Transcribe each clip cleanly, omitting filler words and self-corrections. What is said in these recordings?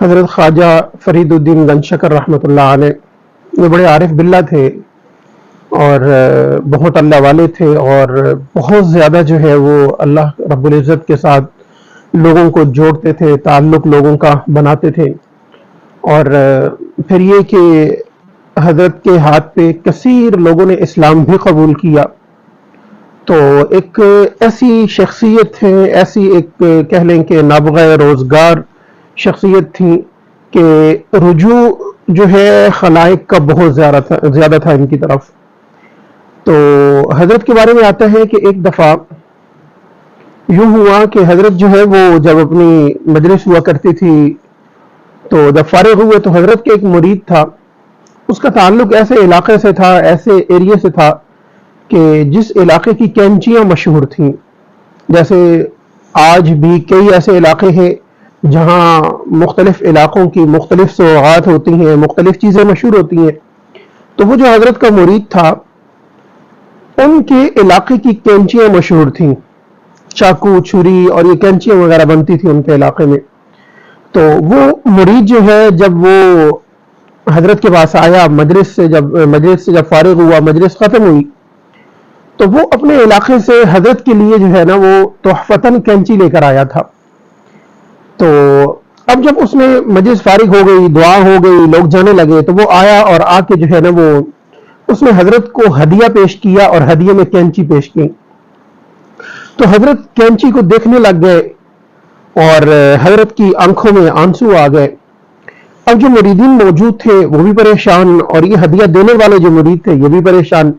حضرت خواجہ فرید الدین گنج شکر رحمۃ اللہ علیہ یہ بڑے عارف باللہ تھے اور بہت اللہ والے تھے اور بہت زیادہ جو ہے وہ اللہ رب العزت کے ساتھ لوگوں کو جوڑتے تھے، تعلق لوگوں کا بناتے تھے۔ اور پھر یہ کہ حضرت کے ہاتھ پہ کثیر لوگوں نے اسلام بھی قبول کیا، تو ایک ایسی شخصیت ہے، ایسی ایک کہہ لیں کہ نابغہ روزگار شخصیت تھی کہ رجوع جو ہے خلائق کا بہت زیادہ تھا ان کی طرف۔ تو حضرت کے بارے میں آتا ہے کہ ایک دفعہ یوں ہوا کہ حضرت جو ہے وہ جب اپنی مجلس ہوا کرتی تھی تو جب فارغ ہوئے تو حضرت کے ایک مرید تھا، اس کا تعلق ایسے علاقے سے تھا، ایسے ایریے سے تھا کہ جس علاقے کی کینچیاں مشہور تھیں۔ جیسے آج بھی کئی ایسے علاقے ہیں جہاں مختلف علاقوں کی مختلف سوغات ہوتی ہیں، مختلف چیزیں مشہور ہوتی ہیں، تو وہ جو حضرت کا مرید تھا ان کے علاقے کی کینچیاں مشہور تھیں، چاقو چھری اور یہ کینچیاں وغیرہ بنتی تھی ان کے علاقے میں۔ تو وہ مرید جو ہے جب وہ حضرت کے پاس آیا، مجلس سے جب فارغ ہوا، مجلس ختم ہوئی، تو وہ اپنے علاقے سے حضرت کے لیے جو ہے نا وہ تحفتاً کینچی لے کر آیا تھا۔ تو اب جب اس میں مجلس فارغ ہو گئی، دعا ہو گئی، لوگ جانے لگے، تو وہ آیا اور آ کے جو ہے نا وہ اس نے حضرت کو ہدیہ پیش کیا اور ہدیے میں کینچی پیش کی۔ تو حضرت کینچی کو دیکھنے لگ گئے اور حضرت کی آنکھوں میں آنسو آ گئے۔ اب جو مریدین موجود تھے وہ بھی پریشان اور یہ ہدیہ دینے والے جو مرید تھے یہ بھی پریشان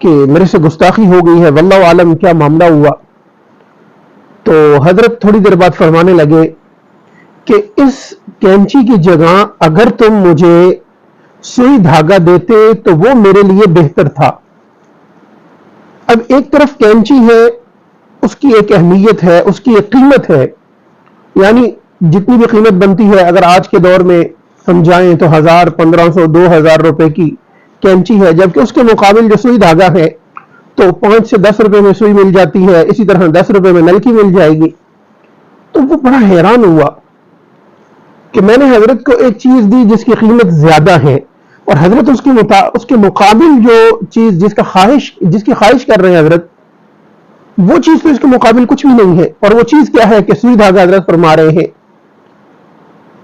کہ میرے سے گستاخی ہو گئی ہے، واللہ عالم کیا معاملہ ہوا۔ تو حضرت تھوڑی دیر بعد فرمانے لگے کہ اس کینچی کی جگہ اگر تم مجھے سوئی دھاگا دیتے تو وہ میرے لیے بہتر تھا۔ اب ایک طرف کینچی ہے، اس کی ایک اہمیت ہے، اس کی ایک قیمت ہے، یعنی جتنی بھی قیمت بنتی ہے اگر آج کے دور میں ہم جائیں تو 1000 1500 2000 روپے کی کینچی ہے، جبکہ اس کے مقابل جو سوئی دھاگا ہے تو 5 سے 10 روپے میں سوئی مل جاتی ہے، اسی طرح 10 روپے میں نلکی مل جائے گی۔ تو وہ بڑا حیران ہوا کہ میں نے حضرت کو ایک چیز دی جس کی قیمت زیادہ ہے اور حضرت اس کے مقابل جو چیز جس کی خواہش کر رہے ہیں حضرت، وہ چیز تو اس کے مقابل کچھ بھی نہیں ہے۔ اور وہ چیز کیا ہے کہ سوئی دھاگا حضرت فرما رہے ہیں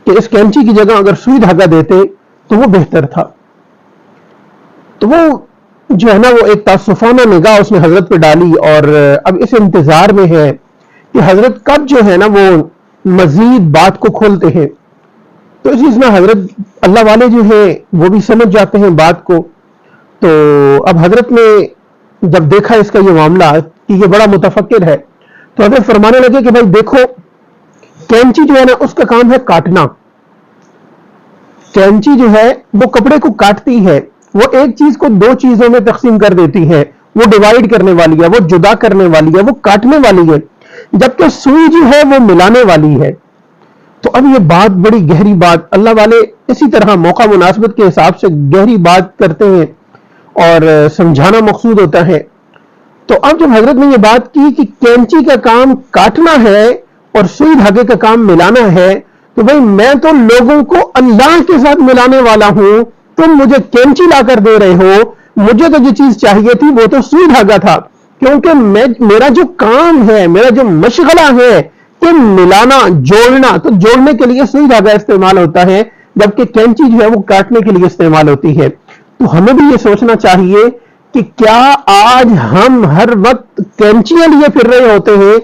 کہ اس کینچی کی جگہ اگر سوئی دھاگا دیتے تو وہ بہتر تھا۔ تو وہ جو ہے نا وہ ایک تعصفانہ نگاہ اس نے حضرت پہ ڈالی اور اب اس انتظار میں ہے کہ حضرت کب جو ہے نا وہ مزید بات کو کھولتے ہیں۔ تو اس میں حضرت اللہ والے جو ہیں وہ بھی سمجھ جاتے ہیں بات کو۔ تو اب حضرت نے جب دیکھا اس کا یہ معاملہ کہ یہ بڑا متفکر ہے تو حضرت فرمانے لگے کہ بھائی دیکھو، کینچی جو ہے نا اس کا کام ہے کاٹنا۔ کینچی جو ہے وہ کپڑے کو کاٹتی ہے، وہ ایک چیز کو دو چیزوں میں تقسیم کر دیتی ہے، وہ ڈیوائیڈ کرنے والی ہے، وہ جدا کرنے والی ہے، وہ کاٹنے والی ہے، جبکہ سوئی جو ہے وہ ملانے والی ہے۔ تو اب یہ بات بڑی گہری بات، اللہ والے اسی طرح موقع مناسبت کے حساب سے گہری بات کرتے ہیں اور سمجھانا مقصود ہوتا ہے۔ تو اب جب حضرت نے یہ بات کی کہ کینچی کا کام کاٹنا ہے اور سوئی دھاگے کا کام ملانا ہے، تو بھئی میں تو لوگوں کو اللہ کے ساتھ ملانے والا ہوں، تم مجھے کینچی لا کر دے رہے ہو، مجھے تو جو چیز چاہیے تھی وہ تو سوئی دھاگا تھا، کیونکہ میرا جو کام ہے، میرا جو مشغلہ ہے کہ ملانا، جوڑنا، تو جوڑنے کے لیے سوئی دھاگا استعمال ہوتا ہے، جبکہ کینچی جو ہے وہ کاٹنے کے لیے استعمال ہوتی ہے۔ تو ہمیں بھی یہ سوچنا چاہیے کہ کیا آج ہم ہر وقت کینچیاں لیے پھر رہے ہوتے ہیں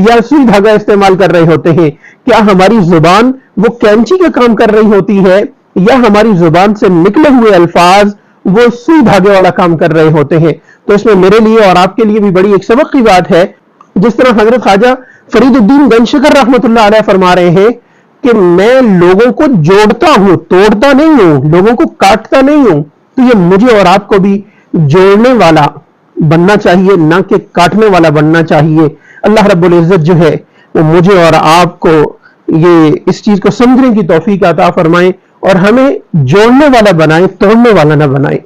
یا سوئی دھاگا استعمال کر رہے ہوتے ہیں؟ کیا ہماری زبان وہ کینچی کا کام کر رہی ہوتی ہے یا ہماری زبان سے نکلے ہوئے الفاظ وہ سوئی دھاگے والا کام کر رہے ہوتے ہیں؟ تو اس میں میرے لیے اور آپ کے لیے بھی بڑی ایک سبق کی بات ہے، جس طرح حضرت خواجہ فرید الدین گنج شکر رحمۃ اللہ علیہ فرما رہے ہیں کہ میں لوگوں کو جوڑتا ہوں، توڑتا نہیں ہوں، لوگوں کو کاٹتا نہیں ہوں۔ تو یہ مجھے اور آپ کو بھی جوڑنے والا بننا چاہیے، نہ کہ کاٹنے والا بننا چاہیے۔ اللہ رب العزت جو ہے وہ مجھے اور آپ کو یہ اس چیز کو سمجھنے کی توفیق عطا فرمائے اور ہمیں جوڑنے والا بنائے، توڑنے والا نہ بنائے۔